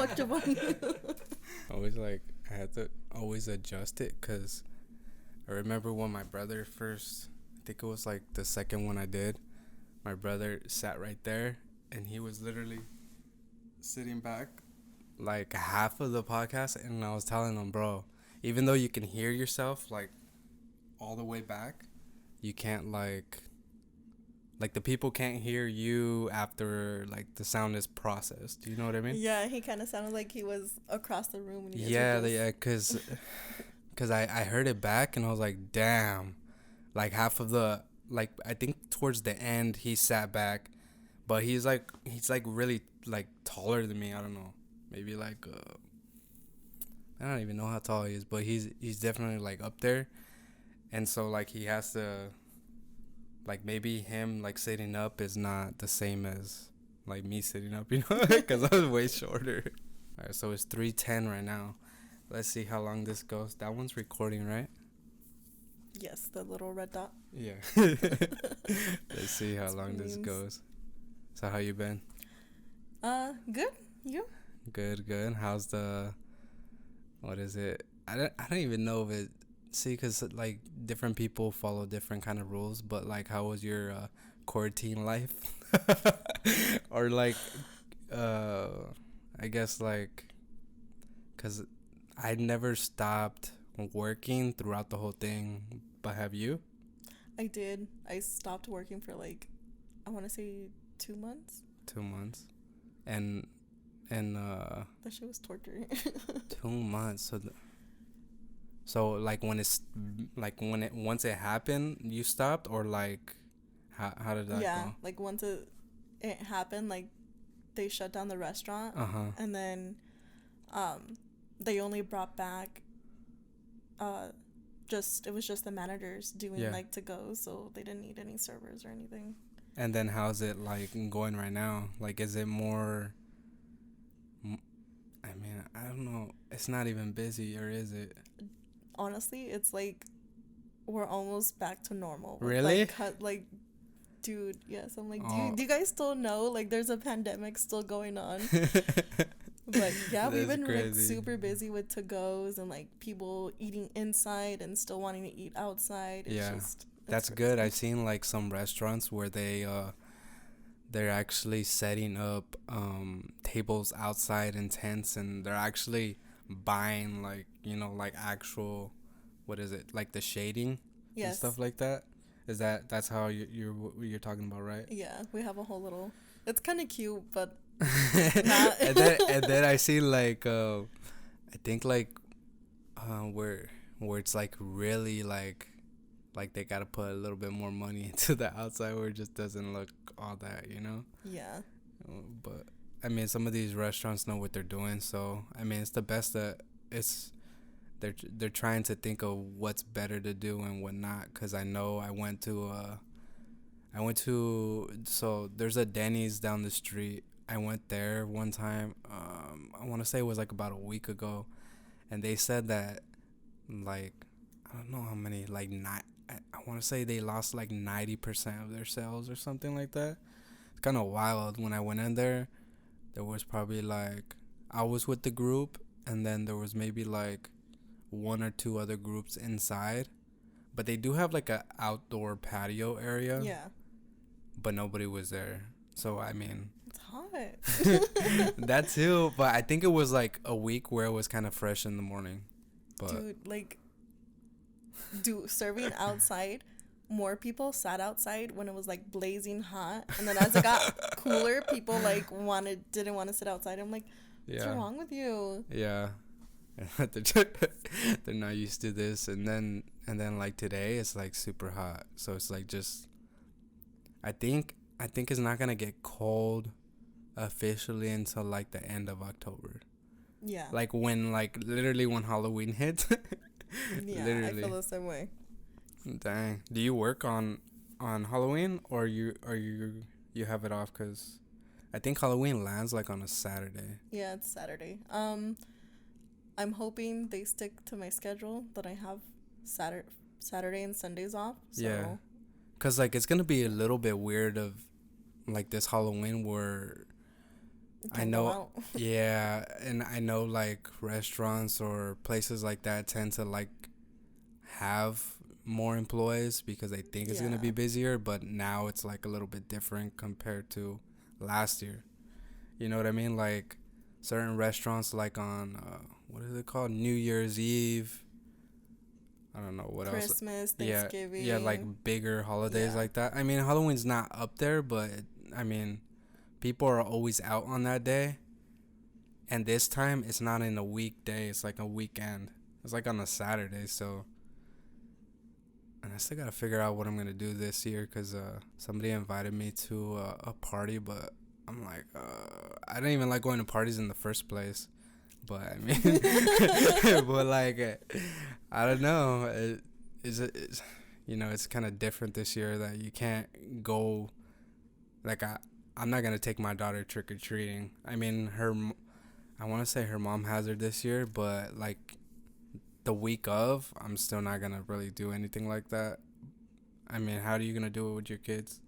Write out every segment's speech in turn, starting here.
fuck Joevoni. Always like I had to always adjust it because I remember when my brother first, I think it was like the second one I did, my brother sat right there and he was literally sitting back like half of the podcast, and I was telling him, bro, even though you can hear yourself like all the way back, you can't like the people can't hear you after like the sound is processed. Do you know what I mean? Yeah, he kind of sounded like he was across the room. And Yeah, cause I heard it back and I was like, damn, like half of the like I think towards the end he sat back, but he's like really like taller than me. I don't know, maybe like I don't even know how tall he is, but he's definitely like up there, and so like he has to like maybe him like sitting up is not the same as like me sitting up, you know, because I was way shorter. All right, so it's 3:10 right now. Let's see how long this goes. That one's recording, right? Yes, the little red dot. Yeah. Let's see how long this goes. So how you been? Good. You? Good. How's the? What is it? I don't even know if it. See, cause like different people follow different kind of rules, but like, how was your quarantine life? Or like, I guess like, cause I never stopped working throughout the whole thing. But have you? I did. I stopped working for like, I want to say 2 months. 2 months, and that shit was torture. 2 months. So like when it's like when it once it happened, you stopped, or like how did that go? Like once it happened, like they shut down the restaurant, and then they only brought back it was just the managers doing like to go, so they didn't need any servers or anything. And then how's it like going right now? Like, is it more? I mean, I don't know. It's not even busy, or is it? Honestly, it's like we're almost back to normal. Really? Dude, yes. I'm like, do you guys still know? Like, there's a pandemic still going on. But yeah, we've been like super busy with to-goes and like people eating inside and still wanting to eat outside. That's good. I've seen like some restaurants where they're actually setting up tables outside in tents, and they're actually buying like, you know, like actual, what is it, like the shading and stuff like that. That's how you're talking about, right? Yeah, we have a whole little, it's kind of cute, but not. and then I see like I think like where it's like really like they gotta put a little bit more money into the outside, where it just doesn't look all that, you know. Yeah. But I mean, some of these restaurants know what they're doing, so I mean, it's the best that it's they're trying to think of what's better to do and what not. Cause I know I went to so there's a Denny's down the street. I went there one time. I want to say it was like about a week ago, and they said that like I don't know how many like not. I want to say they lost like 90% of their sales or something like that. It's kind of wild. When I went in there was probably like I was with the group, and then there was maybe like 1 or 2 other groups inside, but they do have like a outdoor patio area. Yeah. But nobody was there. So I mean, it's hot. That too. But I think it was like a week where it was kind of fresh in the morning. But serving outside, more people sat outside when it was like blazing hot, and then as it got cooler, people like didn't want to sit outside. I'm like, what's wrong with you? Yeah. They're not used to this, and then like today it's like super hot, so it's like just I think it's not gonna get cold officially until like the end of October. Yeah. Like when literally when Halloween hits. Yeah, literally. I feel the same way. Dang. Do you work on Halloween, or you have it off? Cause I think Halloween lands like on a Saturday. Yeah, it's Saturday. I'm hoping they stick to my schedule that I have Saturday and Sundays off. So. Yeah. Cause like it's gonna be a little bit weird of like this Halloween where I know, yeah, and I know like restaurants or places like that tend to like have more employees because they think it's gonna be busier, but now it's like a little bit different compared to last year. You know what I mean? Like certain restaurants, like on what is it called, New Year's Eve. I don't know what Christmas, Thanksgiving. Yeah, like bigger holidays like that. I mean, Halloween's not up there, but I mean, people are always out on that day. And this time, it's not in a weekday. It's like a weekend. It's like on a Saturday. So, and I still got to figure out what I'm going to do this year because somebody invited me to a party. But I'm like, I don't even like going to parties in the first place. But I mean, but like, I don't know. It's you know, it's kind of different this year that you can't go. Like, I'm not going to take my daughter trick-or-treating. I mean, I want to say her mom has her this year, but like the week of, I'm still not going to really do anything like that. I mean, how are you going to do it with your kids?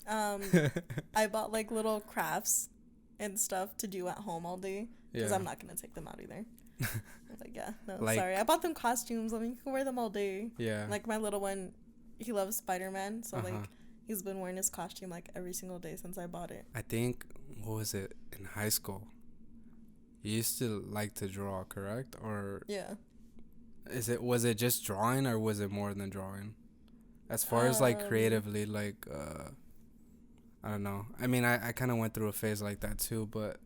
I bought like little crafts and stuff to do at home all day because I'm not going to take them out either. I was like, yeah, no, like, sorry. I bought them costumes. I mean, you can wear them all day. Yeah. Like my little one, he loves Spider-Man, so like he's been wearing his costume like every single day since I bought it. I think, what was it, in high school? You used to like to draw, correct? Or was it just drawing or was it more than drawing? As far as like creatively, like I don't know. I mean, I kind of went through a phase like that too, but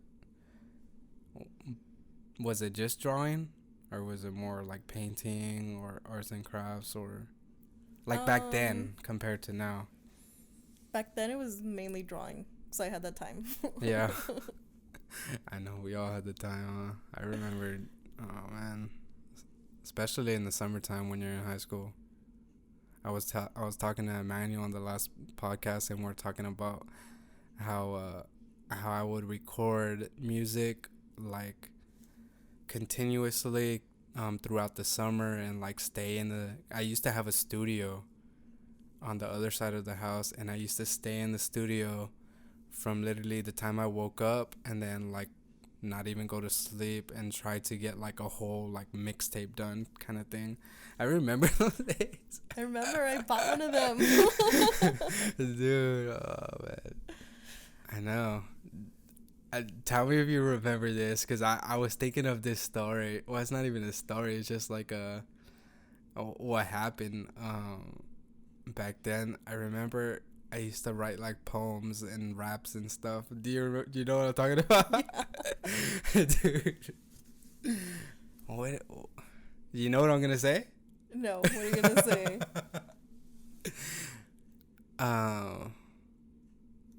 was it just drawing or was it more like painting or arts and crafts or like back then compared to now? Back then it was mainly drawing because I had that time. Yeah. I know we all had the time. I remember, oh man, especially in the summertime when you're in high school. I was talking to Emmanuel on the last podcast, and we're talking about how I would record music like continuously throughout the summer and like stay in the. I used to have a studio on the other side of the house, and I used to stay in the studio from literally the time I woke up and then like not even go to sleep and try to get like a whole like mixtape done kind of thing. I remember those days. I remember I bought one of them. Dude, oh man. I know. Tell me if you remember this because I was thinking of this story. Well, it's not even a story. It's just like what happened back then. I remember I used to write like poems and raps and stuff. Do you know what I'm talking about? Yeah. Dude. What? You know what I'm gonna say? No. What are you gonna say?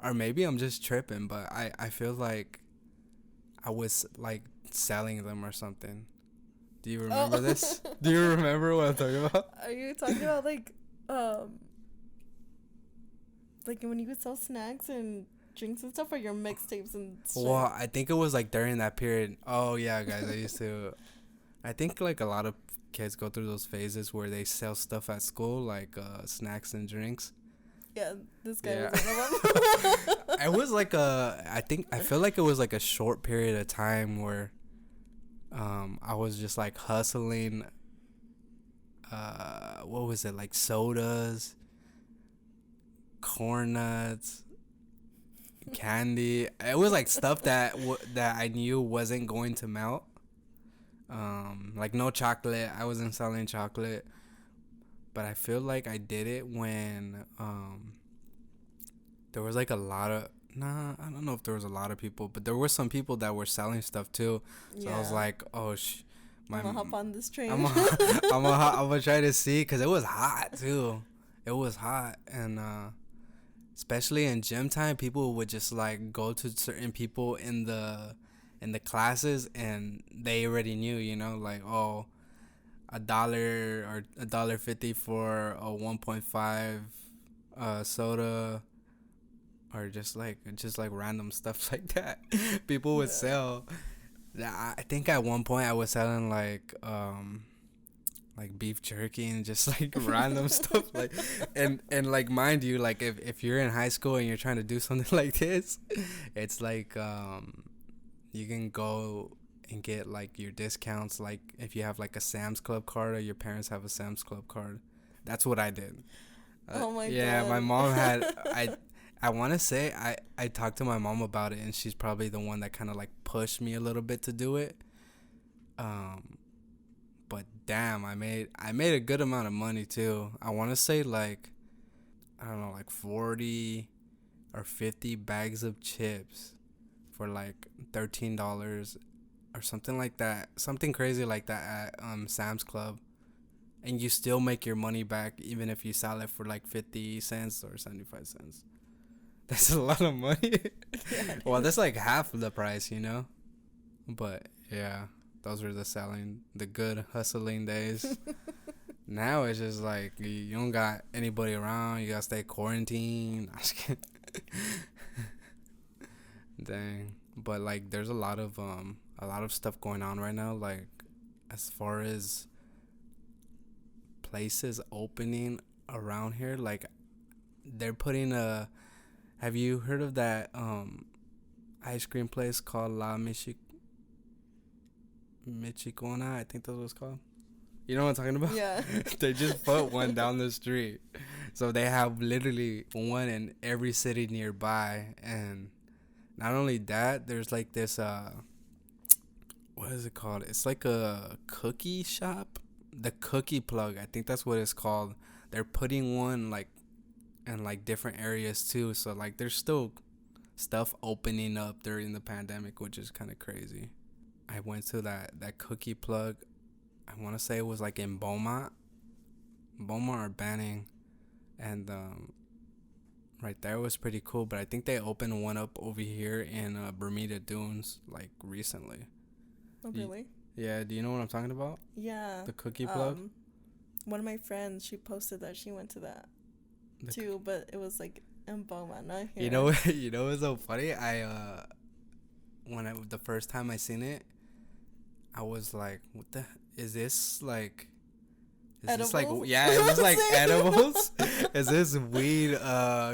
Or maybe I'm just tripping, but I feel like I was like selling them or something. Do you remember this? Do you remember what I'm talking about? Are you talking about like when you would sell snacks and drinks and stuff, or your mixtapes and shit? Well, I think it was like during that period. Oh yeah, guys, I used to. I think like a lot of kids go through those phases where they sell stuff at school, like snacks and drinks. Yeah, this guy was one of them. It was like I feel like it was like a short period of time where I was just like hustling. What was it, like sodas, corn nuts, candy. It was like stuff that I knew wasn't going to melt. Like no chocolate. I wasn't selling chocolate, but I feel like I did it when there was like a lot of I don't know if there was a lot of people, but there were some people that were selling stuff too. So I was like, oh I'm gonna hop on this train. I'm gonna try to see, because it was hot too. It was hot, and especially in gym time, people would just like go to certain people in the classes, and they already knew, you know, like, oh, $1 or $1.50 for a 1.5 soda, or just like random stuff like that. People would sell. I think at one point I was selling like beef jerky and just like random stuff, like, and like, mind you, like if you're in high school and you're trying to do something like this, it's like you can go and get like your discounts, like if you have like a Sam's Club card or your parents have a Sam's Club card. That's what I did. Oh my Yeah, my god. mom had I want to say I talked to my mom about it, and she's probably the one that kind of like pushed me a little bit to do it. Um, but damn, I made a good amount of money too. I want to say like I don't know, like 40 or 50 bags of chips for like $13 or something like that. Something crazy like that at Sam's Club. And you still make your money back even if you sell it for like 50 cents or 75 cents. That's a lot of money. Yeah, Well, that's like half of the price, you know? But yeah, those were the good hustling days. Now it's just like you don't got anybody around. You gotta stay quarantined. I'm just kidding. Dang. But like, there's a lot of stuff going on right now. Like, as far as places opening around here, like they're putting a. Have you heard of that ice cream place called Michicona? I think that's what it's called. You know what I'm talking about? yeah. They just put one down the street. So they have literally one in every city nearby. And not only that, there's like this what is it called? It's like a cookie shop. The Cookie Plug, I think that's what it's called. They're putting one like in like different areas too. So like there's still stuff opening up during the pandemic, which is kind of crazy. I went to that Cookie Plug. I want to say it was like in Beaumont or Banning, and right there was pretty cool. But I think they opened one up over here in Bermuda Dunes like recently. Oh really? Yeah, do you know what I'm talking about? Yeah. The Cookie Plug. One of my friends, she posted that she went to that too, but it was like in Beaumont, not here. You know what's so funny? The first time I seen it, I was like, "What the is this like?" Is edibles? this like yeah? Is this like edibles? Is this weed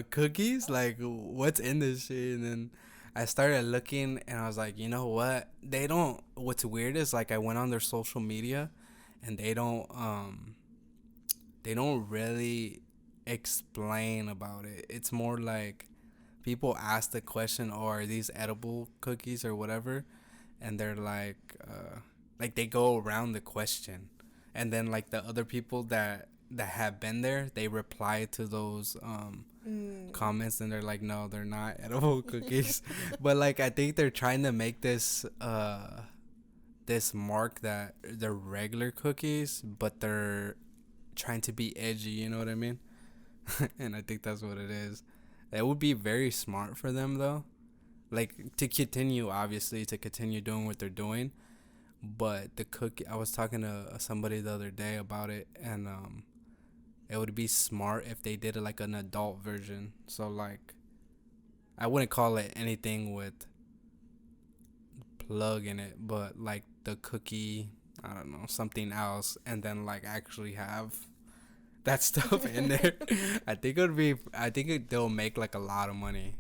cookies? Like what's in this shit? And then I started looking, and I was like, you know what? They don't. What's weird is like I went on their social media, and they don't really explain about it. It's more like people ask the question, "Oh, are these edible cookies or whatever?" And they're like they go around the question, and then like the other people that have been there, they reply to those comments, and they're like, no, they're not edible cookies. But like I think they're trying to make this mark that they're regular cookies, but they're trying to be edgy, you know what I mean? And I think that's what it is. It would be very smart for them though, like to continue doing what they're doing. But the cookie, I was talking to somebody the other day about it, and it would be smart if they did it like an adult version. So like, I wouldn't call it anything with plug in it, but like the cookie, I don't know, something else, and then like actually have that stuff in there. They'll make like a lot of money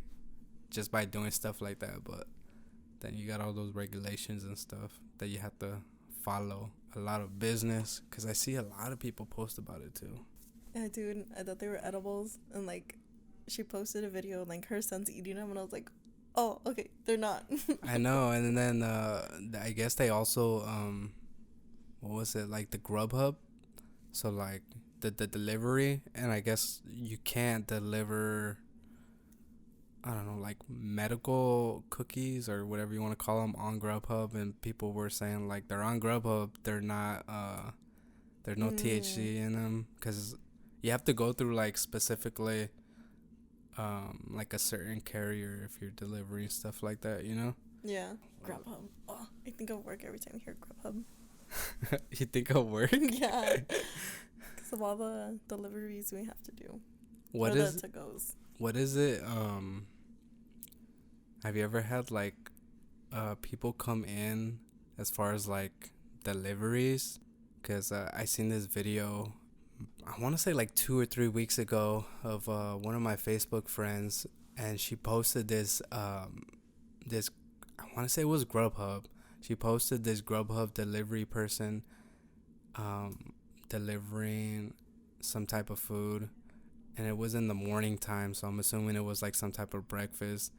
just by doing stuff like that. But then you got all those regulations and stuff that you have to follow. A lot of business, because I see a lot of people post about it too. Yeah, dude, I thought they were edibles, and like, she posted a video, and like her son's eating them, and I was like, oh, okay, they're not. I know, and then I guess they also what was it, like the Grubhub? So like the delivery, and I guess you can't deliver, I don't know, like medical cookies or whatever you want to call them on Grubhub, and people were saying like they're on Grubhub, they're not there's no THC in them, because you have to go through like specifically like a certain carrier if you're delivering stuff like that, you know? Yeah. Grubhub. Oh, I think of work every time I hear Grubhub. You think of work? Yeah. Because of all the deliveries we have to do. What is the to-goes. What is it? Have you ever had like people come in as far as like deliveries? Because I seen this video, I want to say like 2 or 3 weeks ago, of one of my Facebook friends, and she posted this I want to say it was Grubhub. She posted this Grubhub delivery person delivering some type of food, and it was in the morning time, so I'm assuming it was like some type of breakfast.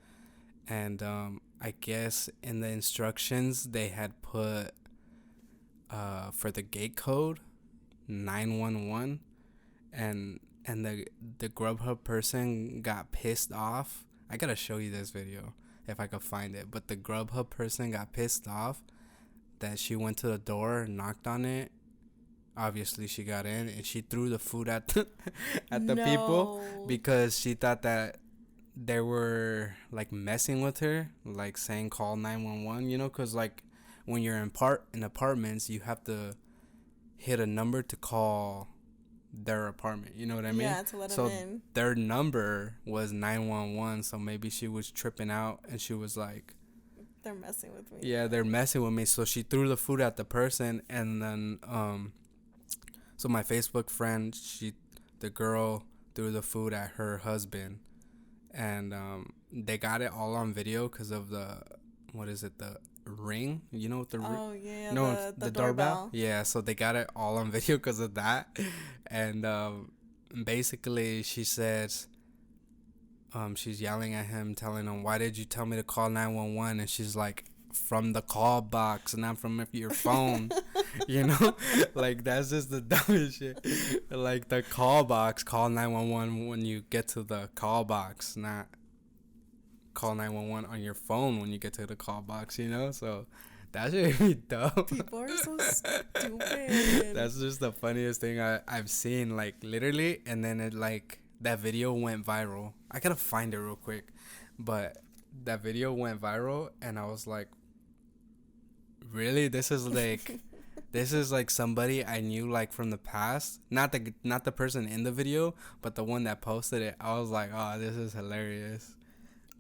And I guess in the instructions they had put for the gate code 911, and the Grubhub person got pissed off. I gotta show you this video if I could find it. But the Grubhub person got pissed off that she went to the door, knocked on it. Obviously, she got in and she threw the food at the people because she thought that they were like messing with her, like saying call 911. You know, because like when you're in apartments, you have to hit a number to call their apartment. You know what I mean? Yeah, to let them in. Their number was 911. So maybe she was tripping out and she was like, they're messing with me. Yeah, they're messing with me. So she threw the food at the person, and then so my Facebook friend, the girl threw the food at her husband, and they got it all on video because of the ring, you know, the doorbell. Yeah, so they got it all on video because of that. And basically she says she's yelling at him, telling him, why did you tell me to call 911? And she's like, from the call box, not from your phone. You know, like that's just the dumbest shit. Like the call box, call 911 when you get to the call box, not call 911 on your phone when you get to the call box, you know? So that should be dumb. People are so stupid. That's just the funniest thing I've seen, like literally. And then it like that video went viral. I gotta find it real quick, but that video went viral and I was like, really? This is like somebody I knew like from the past, not the person in the video, but the one that posted it. I was like, oh, this is hilarious.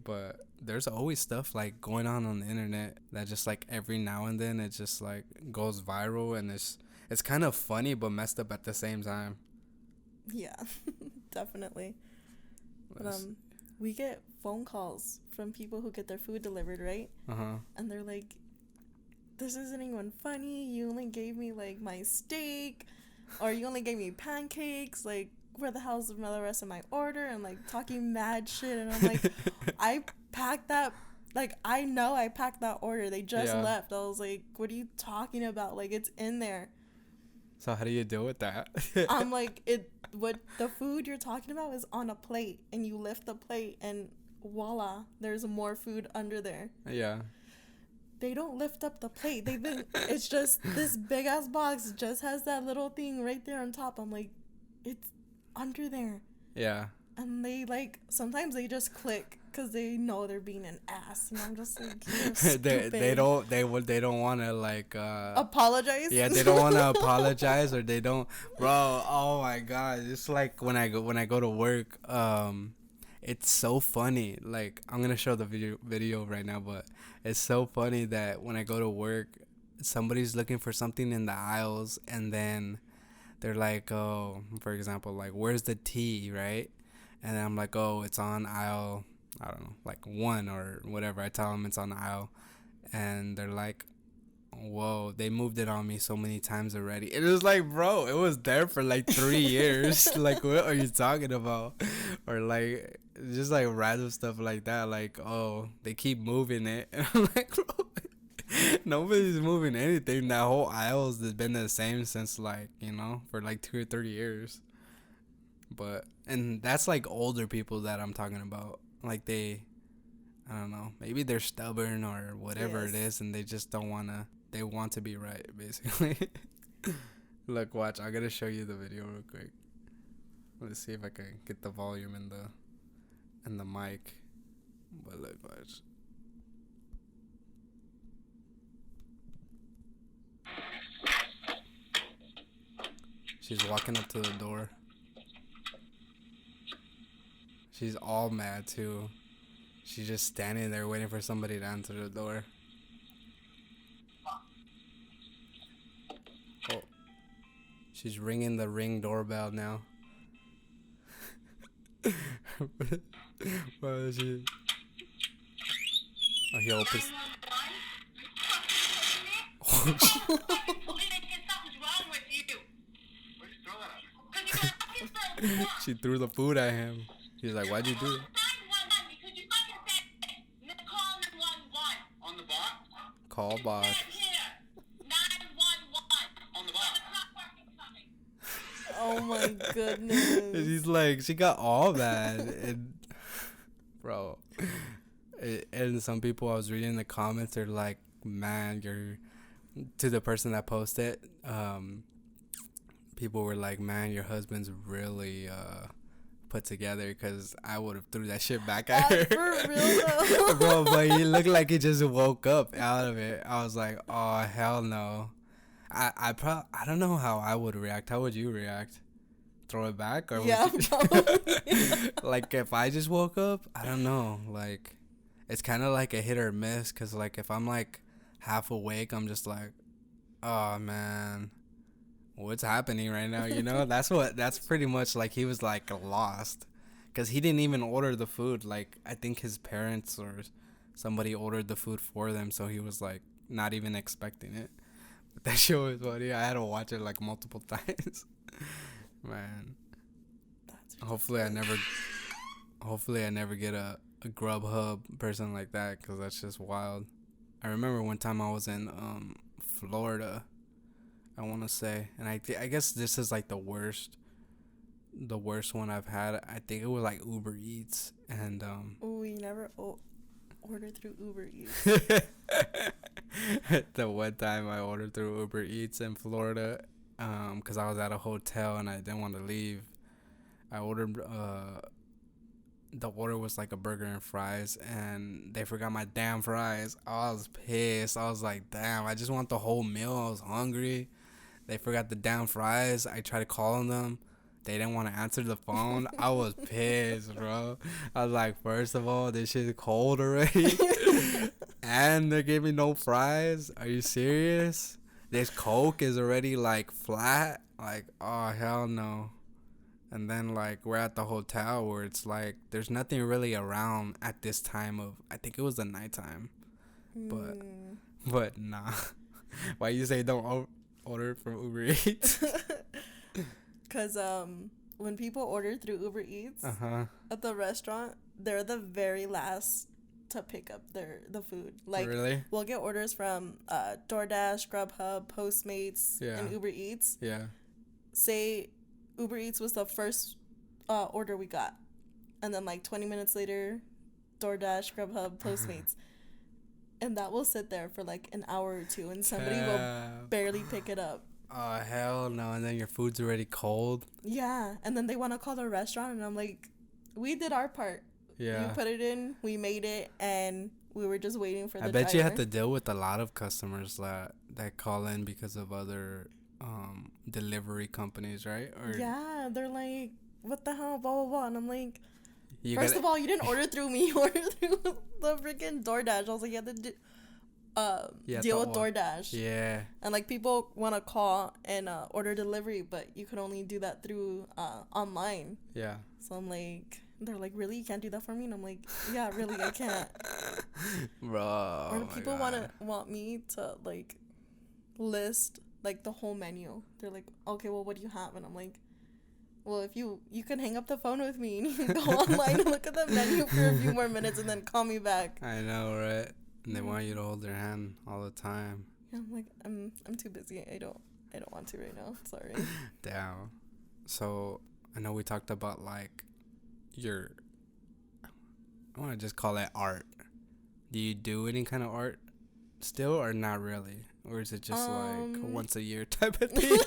But there's always stuff like going on the internet that just like every now and then it just like goes viral, and it's kind of funny but messed up at the same time. Yeah, definitely. But we get phone calls from people who get their food delivered, right? And they're like, this isn't even funny. You only gave me like my steak, or you only gave me pancakes. Like, where the hell's the rest of my order? And like talking mad shit. And I'm like, I packed that. Like, I know I packed that order. They just left. I was like, what are you talking about? Like, it's in there. So how do you deal with that? I'm like, what the food you're talking about is on a plate, and you lift the plate and voila, there's more food under there. Yeah. They don't lift up the plate. It's just this big ass box just has that little thing right there on top. I'm like, it's under there. Yeah. And they like, sometimes they just click because they know they're being an ass, and I'm just like, you're stupid. they don't want to like apologize. Yeah, they don't want to apologize, or they don't, bro. Oh my god, it's like when I go to work, it's so funny. Like, I'm gonna show the video right now, but it's so funny that when I go to work, somebody's looking for something in the aisles, and then they're like, oh, for example, like, where's the tea, right? And then I'm like, oh, it's on aisle, I don't know, like 1 or whatever. I tell them it's on the aisle, and they're like, whoa, they moved it on me so many times already. It was like, bro, it was there for like 3 years. Like, what are you talking about? Or like, just like random stuff like that. Like, oh, they keep moving it. And I'm like, bro, nobody's moving anything. That whole aisle's been the same since, like, you know, for like 2 or 3 years. But, and that's like older people that I'm talking about. Like, I don't know, maybe they're stubborn or whatever it is, and they just don't want to, they want to be right, basically. Look, watch, I gotta show you the video real quick. Let's see if I can get the volume in the mic. But look, watch. She's walking up to the door. She's all mad too. She's just standing there waiting for somebody to answer the door. Oh. She's ringing the Ring doorbell now. Why is she? Oh, he opens. Ouch. She threw the food at him. He's like, why'd you do it? Call bot. Oh my goodness. He's like, she got all that. And, bro. And some people I was reading in the comments, they're like, man, you're, to the person that posted, people were like, man, your husband's really put together, because I would have threw that shit back at her. For real though. Bro, but he looked like he just woke up out of it. I was like, oh, hell no. I don't know how I would react. How would you react? Throw it back? Or yeah, would you... probably. Like, if I just woke up, I don't know. Like, it's kind of like a hit or miss, because, like, if I'm, like, half awake, I'm just like, oh, man, what's happening right now? You know, that's pretty much, like, he was, like, lost, because he didn't even order the food. Like, I think his parents or somebody ordered the food for them, so he was, like, not even expecting it. But that show was funny. I had to watch it, like, multiple times. Man. Hopefully I never get a Grubhub person like that, because that's just wild. I remember one time I was in Florida, I want to say, and I guess this is like the worst one I've had. I think it was like Uber Eats, and We never ordered through Uber Eats. The one time I ordered through Uber Eats in Florida, because I was at a hotel and I didn't want to leave. I ordered, the order was like a burger and fries, and they forgot my damn fries. I was pissed. I was like, damn, I just want the whole meal. I was hungry. They forgot the damn fries. I tried calling them. They didn't want to answer the phone. I was pissed, bro. I was like, first of all, this shit is cold already. And they gave me no fries. Are you serious? This Coke is already like flat. Like, oh, hell no. And then, like, we're at the hotel where it's like there's nothing really around at this time of, I think it was the nighttime. But nah. Why you say don't order from Uber Eats? Because when people order through Uber Eats at the restaurant, they're the very last to pick up the food. Like, really? We'll get orders from DoorDash, Grubhub, Postmates, and Uber Eats. Yeah. Say Uber Eats was the first order we got, and then like 20 minutes later, DoorDash, Grubhub, Postmates, and that will sit there for like an hour or two, and somebody will barely pick it up. Oh, hell no. And then your food's already cold. Yeah, and then they want to call the restaurant, and I'm like, we did our part. Yeah. You put it in, we made it, and we were just waiting for the I bet driver. you have to deal with a lot of customers that call in because of other delivery companies, right? Or yeah, they're like, what the hell, blah, blah, blah. And I'm like, first gotta, of all, you didn't order through me. You ordered through the freaking DoorDash. I was like, you have to deal with DoorDash. Yeah. And, like, people want to call and order delivery, but you could only do that through online. Yeah. So I'm like, they're like, really? You can't do that for me? And I'm like, yeah, really, I can't. Bro. Or people want me to, like, list, like, the whole menu. They're like, okay, well, what do you have? And I'm like, well, if you can hang up the phone with me and you can go online and look at the menu for a few more minutes and then call me back. I know, right? And they want you to hold their hand all the time. Yeah, I'm like, I'm too busy. I don't want to right now. Sorry. Damn. So I know we talked about like I want to just call it art. Do you do any kind of art still, or not really? Or is it just like once a year type of thing?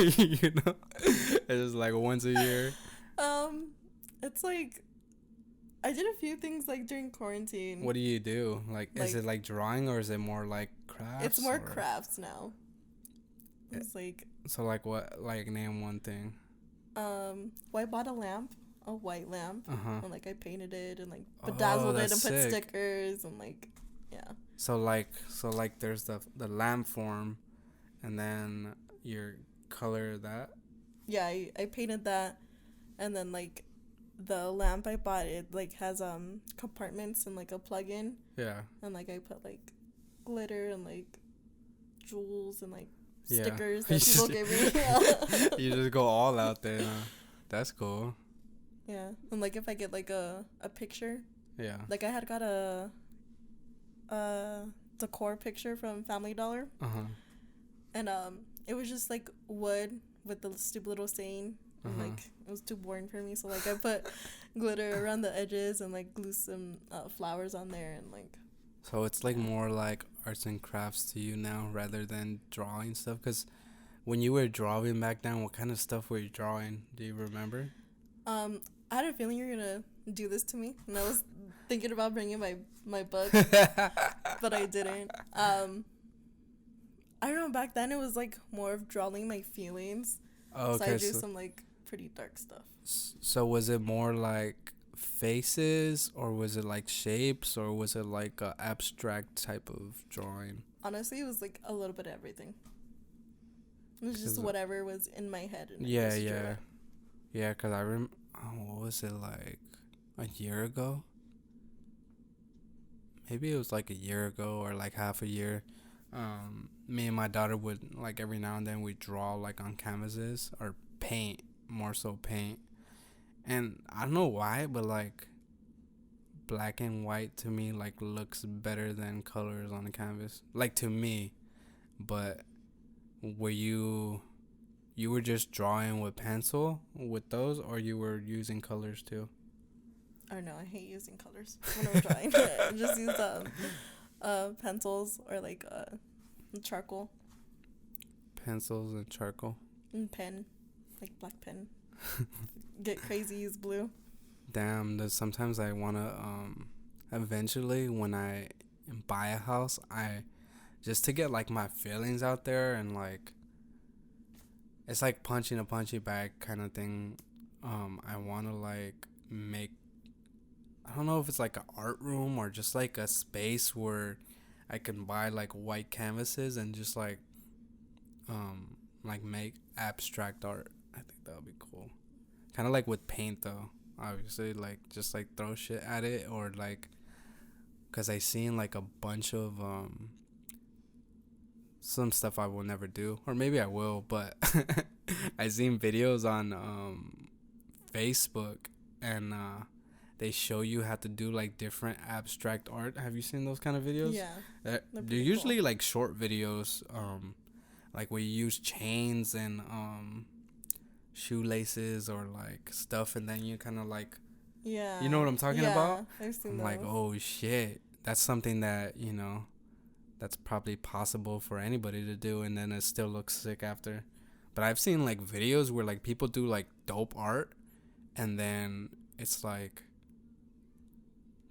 You know? It's just like once a year. It's like, I did a few things like during quarantine. What do you do? Like is it like drawing, or is it more like crafts? It's more crafts now. It's like. So like what? Like name one thing. Well, I bought a lamp, a white lamp, and like I painted it and like Oh, bedazzled it and that's put sick. stickers and like, yeah. So like there's the lamp form, and then you color that. Yeah, I painted that, and then like the lamp I bought, it like has compartments and like a plug-in. Yeah. And like I put like glitter and like jewels and like Yeah. stickers that people gave me. You just go all out there. That's cool. Yeah, and like if I get like a picture. Yeah. Like I had got a decor picture from Family Dollar. And it was just like wood with the stupid little saying. And like it was too boring for me, so like I put glitter around the edges and like glue some flowers on there and like. So it's like more like arts and crafts to you now rather than drawing stuff. Because when you were drawing back then, what kind of stuff were you drawing? Do you remember? I had a feeling you were gonna do this to me, and I was thinking about bringing my book, but I didn't. I don't know. Back then, it was like more of drawing my feelings. Oh, okay, so I drew some like pretty dark stuff. So was it more like faces, or was it like shapes, or was it like a abstract type of drawing? Honestly, it was like a little bit of everything. It was just whatever was in my head. And Yeah, because I remember, what was it, like a year ago? Maybe it was like a year ago or like half a year. Me and my daughter would, like, every now and then we draw like on canvases or paint, more so paint. And I don't know why, but like black and white to me like looks better than colors on a canvas. Like to me. But were you were just drawing with pencil with those, or you were using colors too? Oh no, I hate using colors when I'm drawing. I just use pencils or like charcoal. Pencils and charcoal. And pen, like black pen. Get crazy, use blue. Damn, there's sometimes I wanna eventually when I buy a house, I just to get like my feelings out there, and like it's like punching a punching bag kind of thing. I wanna like make, I don't know if it's like an art room or just like a space where I can buy like white canvases and just like make abstract art. I think that would be cool. Kind of like with paint though, obviously, like just like throw shit at it, or like, cause I seen like a bunch of some stuff I will never do, or maybe I will, but I seen videos on Facebook, and they show you how to do like different abstract art. Have you seen those kind of videos? Yeah. They're usually cool. Like short videos, like where you use chains and shoelaces or like stuff, and then you kind of like, yeah, you know what I'm talking about? I've seen I'm those. like, oh shit, that's something that, you know, that's probably possible for anybody to do, and then it still looks sick after. But I've seen like videos where like people do like dope art, and then it's like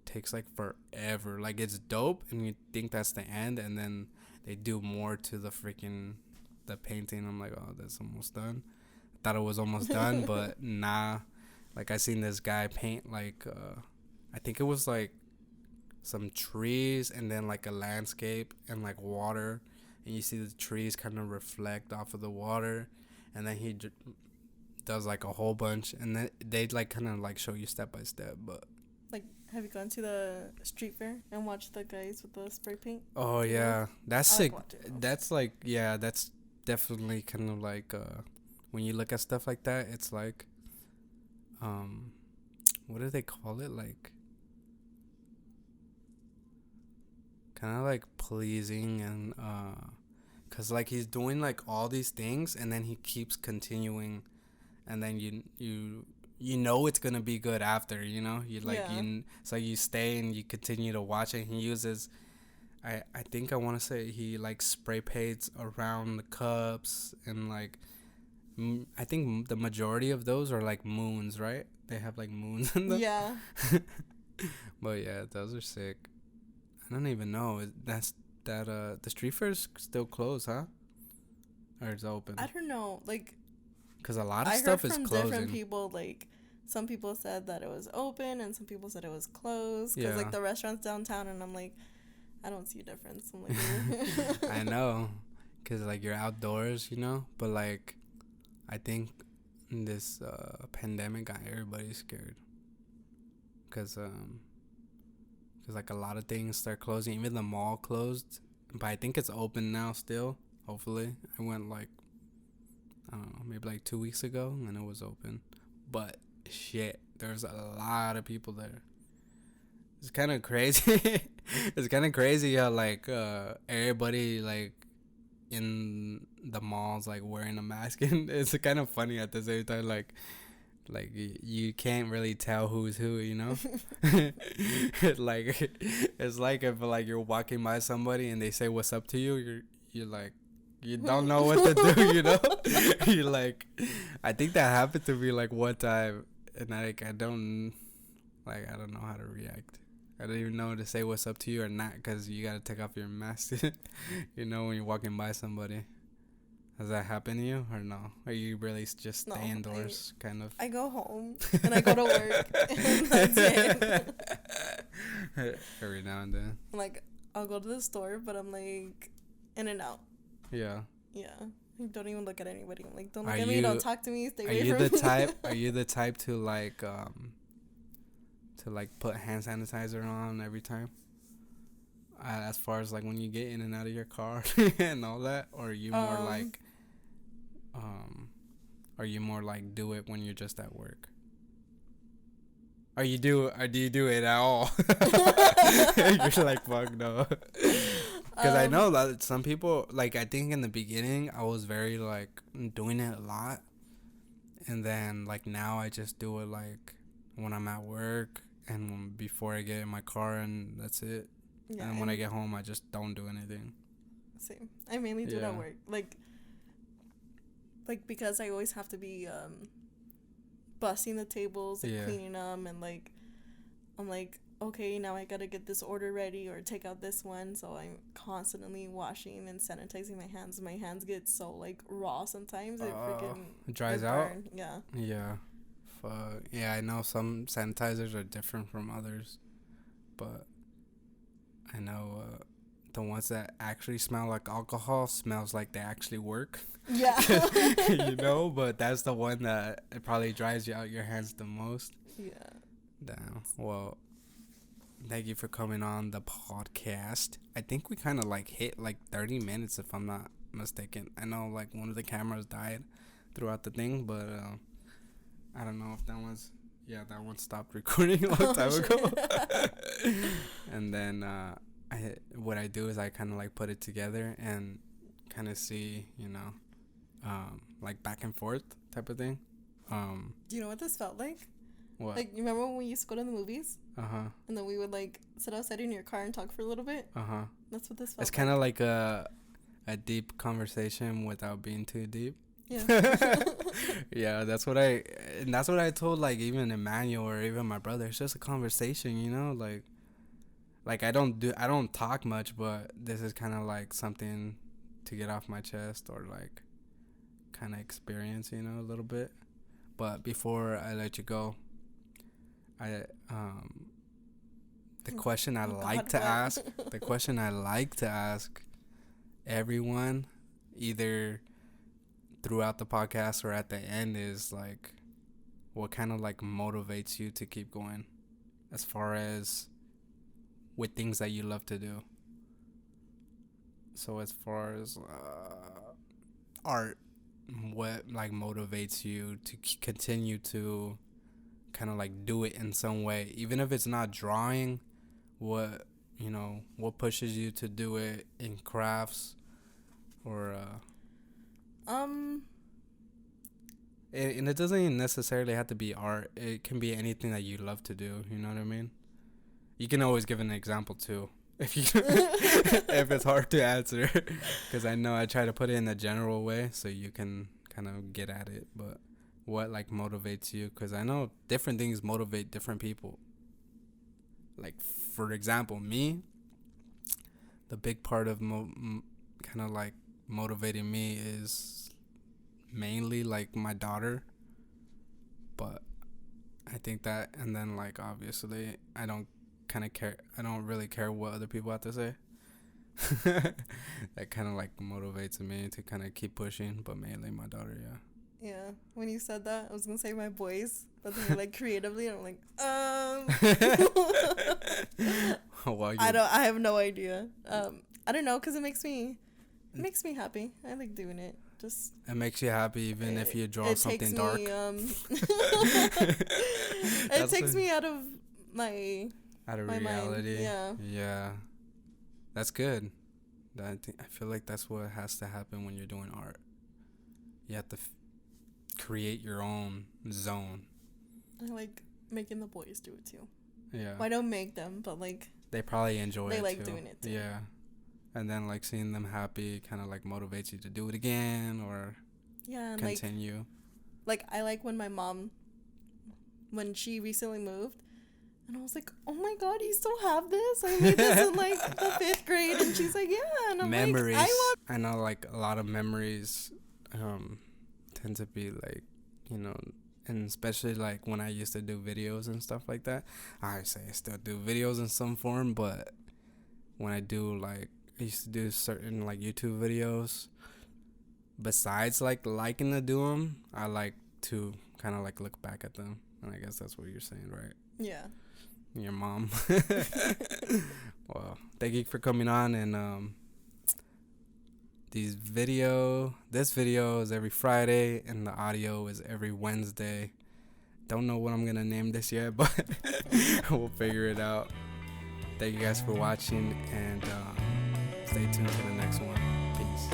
takes like forever. Like it's dope and you think that's the end, and then they do more to the painting. I'm like, oh, that's almost done. I thought it was almost done, but nah. Like I seen this guy paint like I think it was like some trees and then like a landscape and like water, and you see the trees kind of reflect off of the water, and then he does like a whole bunch, and then they like kind of like show you step by step. But like, have you gone to the street fair and watched the guys with the spray paint? Oh yeah, that's sick. Like that's like, yeah, that's definitely kind of like when you look at stuff like that, it's like what do they call it, like kind of like pleasing, and cuz like he's doing like all these things, and then he keeps continuing, and then you know it's gonna be good after, you know, you like, yeah. So you stay and you continue to watch it. He uses, I think I want to say he like spray paints around the cups, and like I think the majority of those are like moons, right? They have like moons in them. Yeah. But yeah, those are sick. I don't even know. The street fair's still closed, huh? Or it's open? I don't know. Like, because a lot of stuff is closing. I heard from different people, like, some people said that it was open and some people said it was closed. Because, like, the restaurant's downtown, and I'm like, I don't see a difference. I'm like, I know. Because, like, you're outdoors, you know? But, like, I think this pandemic got everybody scared. Because, like, a lot of things start closing. Even the mall closed. but I think it's open now still. Hopefully, I went like I don't know, maybe like 2 weeks ago, and it was open. But shit, there's a lot of people there. It's kind of crazy. It's kind of crazy how like everybody like in the malls like wearing a mask, and it's kind of funny at the same time. Like you can't really tell who's who, you know. Like it's like if like you're walking by somebody and they say what's up to you, you're like you don't know what to do, you know. You're like, I think that happened to me like one time, and I don't know how to react. I don't even know to say what's up to you or not, because you gotta take off your mask. You know, when you're walking by somebody. Has that happened to you or no? Or you really just stay indoors, kind of? I go home and I go to work, and that's it. Every now and then. Like, I'll go to the store, but I'm like in and out. Yeah. Yeah. Don't even look at anybody. I'm like, don't look at me, don't talk to me, stay away from me. Are you the type to like put hand sanitizer on every time? As far as like when you get in and out of your car and all that, or are you more like do it when you're just at work? Or do you do it at all? You're like, fuck no. Because I know that some people, like, I think in the beginning I was very like doing it a lot, and then like now I just do it like when I'm at work and before I get in my car, and that's it. Yeah, and when I get home, I just don't do anything. Same. I mainly do it at work. Like because I always have to be bussing the tables and cleaning them, and like I'm like, okay, now I gotta get this order ready or take out this one, so I'm constantly washing and sanitizing my hands. My hands get so like raw sometimes it freaking dries out. Yeah. Fuck. Yeah, I know some sanitizers are different from others, but I know the ones that actually smell like alcohol smells like they actually work. Yeah. You know, but that's the one that it probably dries you out your hands the most. Yeah. Damn. Well, thank you for coming on the podcast. I think we kind of like hit like 30 minutes if I'm not mistaken. I know like one of the cameras died throughout the thing, but I don't know if that one's... Yeah, that one stopped recording a long time ago. And then what I do is I kind of like put it together and kind of see, you know, like back and forth type of thing. Do you know what this felt like? What? Like, you remember when we used to go to the movies? Uh-huh. And then we would like sit outside in your car and talk for a little bit? Uh-huh. That's what this felt like. It's kind of like a deep conversation without being too deep. Yeah. Yeah, that's what I told like even Emmanuel or even my brother. It's just a conversation, you know, like I don't talk much, but this is kind of like something to get off my chest or like kind of experience, you know, a little bit. But before I let you go, the question I like to ask everyone, either throughout the podcast or at the end, is like, what kind of like motivates you to keep going as far as with things that you love to do? So as far as art, what like motivates you to continue to kind of like do it in some way, even if it's not drawing? What pushes you to do it in crafts or and it doesn't even necessarily have to be art. It can be anything that you love to do, you know what I mean? You can always give an example too if you if it's hard to answer, because I know I try to put it in a general way so you can kind of get at it. But what like motivates you? Because I know different things motivate different people. Like for example, me, the big part of kind of like motivating me is mainly like my daughter. But I think that, and then like obviously I don't really care what other people have to say. That kind of like motivates me to kind of keep pushing, but mainly my daughter. Yeah, when you said that, I was gonna say my boys, but then like creatively, I'm like, Well, I have no idea. I don't know, because it makes me happy. I like doing it. Just it makes you happy even if you draw something dark. It takes me out of my reality. Mind. Yeah. That's good. I feel like that's what has to happen when you're doing art. You have to create your own zone. I like making the boys do it too. Yeah. Well, I don't make them, but like they probably enjoy it. They like too. doing it too. Yeah. And then like seeing them happy kind of like motivates you to do it again or continue. Like I like when my mom, when she recently moved, and I was like, oh my God, you still have this? I made this in like the 5th grade. And she's like, yeah. And I'm memories. like, I know like a lot of memories tend to be like, you know, and especially like when I used to do videos and stuff like that. I say I still do videos in some form, but when I do like, I used to do certain like YouTube videos. Besides like liking to do them, I like to kind of like look back at them. And I guess that's what you're saying, right? Yeah. Your mom. Well, thank you for coming on. And this video is every Friday and the audio is every Wednesday. Don't know what I'm gonna name this yet, but we'll figure it out. Thank you guys for watching, and stay tuned to the next one. Peace.